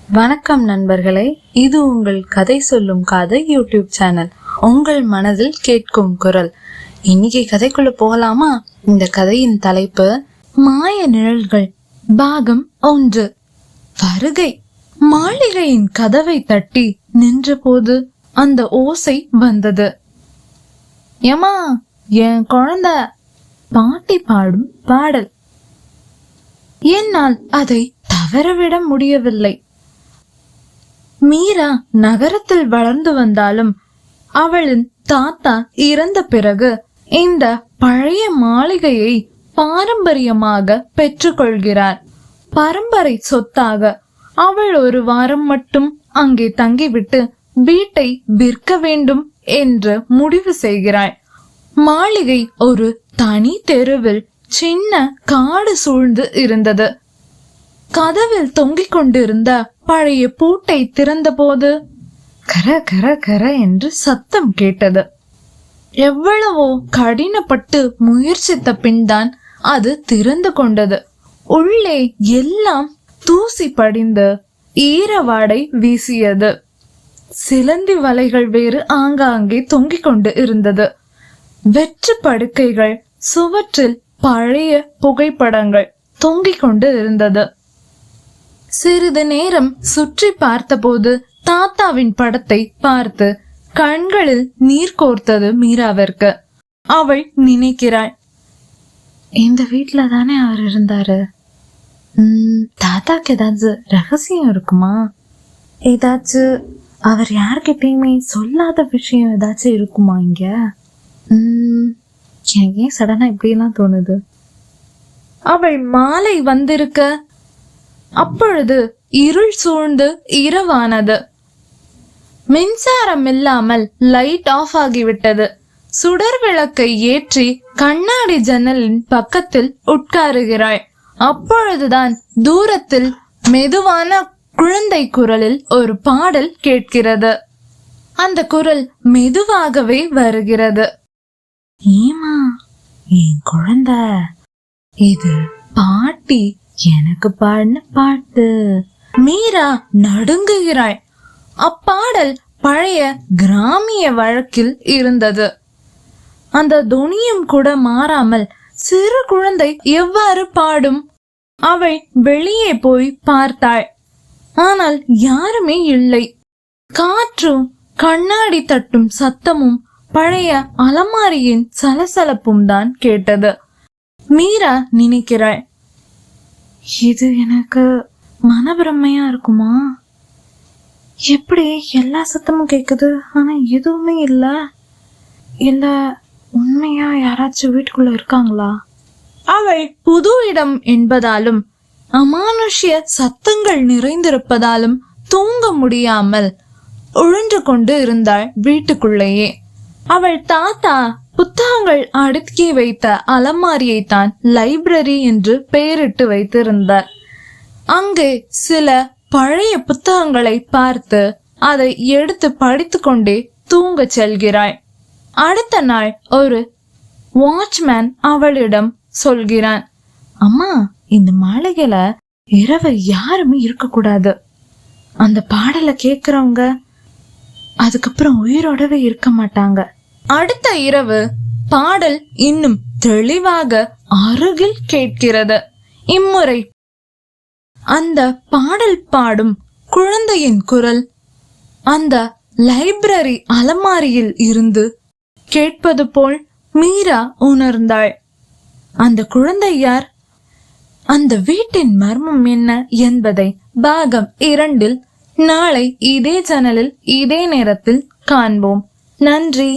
வணக்கம் நண்பர்களே, இது உங்கள் கதை சொல்லும் கதை யூடியூப் சேனல். உங்கள் மனதில் கேட்கும் குரல். இன்னைக்கு கதைக்குள்ள போகலாமா? இந்த கதையின் தலைப்பு மாய நிழல்கள், பாகம் 1. வருகை. மாளிகையின் கதவை தட்டி நின்ற போது அந்த ஓசை வந்தது. ஏமா, என் குழந்தை. பாட்டி பாடும் பாடல். என்னால் அதை தவறவிட முடியவில்லை. மீரா நகரத்தில் வளர்ந்து வந்தாலும் அவளின் தாத்தா இறந்த பிறகு இந்த பழைய மாளிகையை பாரம்பரியமாக பெற்றுக்கொள்கிறார். பரம்பரை சொத்தாக அவள் ஒரு வாரம் மட்டும் அங்கே தங்கிவிட்டு வீட்டை விற்க வேண்டும் என்று முடிவு செய்கிறாள். மாளிகை ஒரு தனி தெருவில் சின்ன காடு சூழ்ந்து இருந்தது. கதவில் தொங்கிக் கொண்டிருந்த பழைய பூட்டை திறந்த போது கர கர கர என்று சத்தம் கேட்டது. எவ்வளவோ கடினப்பட்டு முயற்சித்த பின்தான் அது திறந்து கொண்டது. உள்ளே எல்லாம் தூசி படிந்து ஈரவாடை வீசியது. சிலந்தி வலைகள் வேறு ஆங்காங்கே தொங்கிக் கொண்டு இருந்தது. வெற்று படுக்கைகள், சுவற்றில் பழைய புகைப்படங்கள் தொங்கிக் கொண்டு இருந்தது. சிறிது நேரம் சுற்றி பார்த்தபோது தாத்தாவின் படத்தை பார்த்து கண்களில் நீர் கோர்த்தது மீராவிற்கு. அவள் நினைக்கிறாள், இந்த வீட்டுல தானே அவர் இருந்தாரு. தாத்தாக்கு ஏதாச்சும் ரகசியம் இருக்குமா? ஏதாச்சும் அவர் யார்கிட்டயுமே சொல்லாத விஷயம் ஏதாச்சும் இருக்குமா இங்க? எனக்கு ஏன் சடனா இப்படியெல்லாம் தோணுது? அவள் மாலை வந்திருக்க அப்பொழுது இருள் சூழ்ந்து இரவானது. மின்சாரம் இல்லாமல் லைட் ஆஃப் ஆகிவிட்டது. சுடர் விளக்கை ஏற்றி கண்ணாடி ஜன்னலின் பக்கத்தில் உட்காருகிறாள். அப்பொழுதுதான் தூரத்தில் மெதுவான குழந்தை குரலில் ஒரு பாடல் கேட்கிறது. அந்த குரல் மெதுவாகவே வருகிறது. ஏமா, என் குழந்தை, இது பாட்டி எனக்கு பாடின பாட்டு. மீரா நடுங்குகிறாள். அப்பாடல் பழைய கிராமிய வழக்கில் இருந்தது. அந்த தொனியும் கூட மாறாமல் சிறு குழந்தை எவ்வாறு பாடும்? அவள் வெளியே போய் பார்த்தாள். ஆனால் யாருமே இல்லை. காற்றும் கண்ணாடி தட்டும் சத்தமும் பழைய அலமாரியின் சலசலப்பும் தான் கேட்டது. மீரா நினைக்கிறாள், இது எனக்கு மனப்பிரமையா இருக்குமா? எப்படி எல்லா சத்தமும் கேக்குது, ஆனா எதுவுமே இல்ல? இல்ல உண்மையா யாராச்சும் வீட்டுக்குள்ள இருக்காங்களா? அவள் புது இடம் என்பதாலும் அமானுஷ்ய சத்தங்கள் நிறைந்திருப்பதாலும் தூங்க முடியாமல் உழன்று கொண்டு இருந்தாள் வீட்டுக்குள்ளேயே. அவள் தாத்தா புத்தகங்கள் அடுக்கி வைத்த அலமாரியை தான் லைப்ரரி என்று பெயரிட்டு வைத்திருந்தார். அங்கே சில பழைய புத்தகங்களை பார்த்து அதை எடுத்து படித்து கொண்டே தூங்க செல்கிறாள். அடுத்த நாள் ஒரு வாட்ச்மேன் அவளிடம் சொல்கிறான், அம்மா, இந்த மாளிகையில இரவு யாருமே இருக்க கூடாது. அந்த பாடலை கேக்குறவங்க அதுக்கப்புறம் உயிரோடவே இருக்க மாட்டாங்க. அடுத்த இரவு பாடல் இன்னும் தெளிவாக அருகில் கேட்கிறது. இம்முறை அந்த பாடல் பாடும் குழந்தையின் குரல் அந்த லைப்ரரி அலமாரியில் இருந்து கேட்பது போல் மீரா உணர்ந்தாள். அந்த குழந்தை யார்? அந்த வீட்டின் மர்மம் என்ன என்பதை பாகம் 2 நாளை இதே சேனலில் இதே நேரத்தில் காண்போம். நன்றி.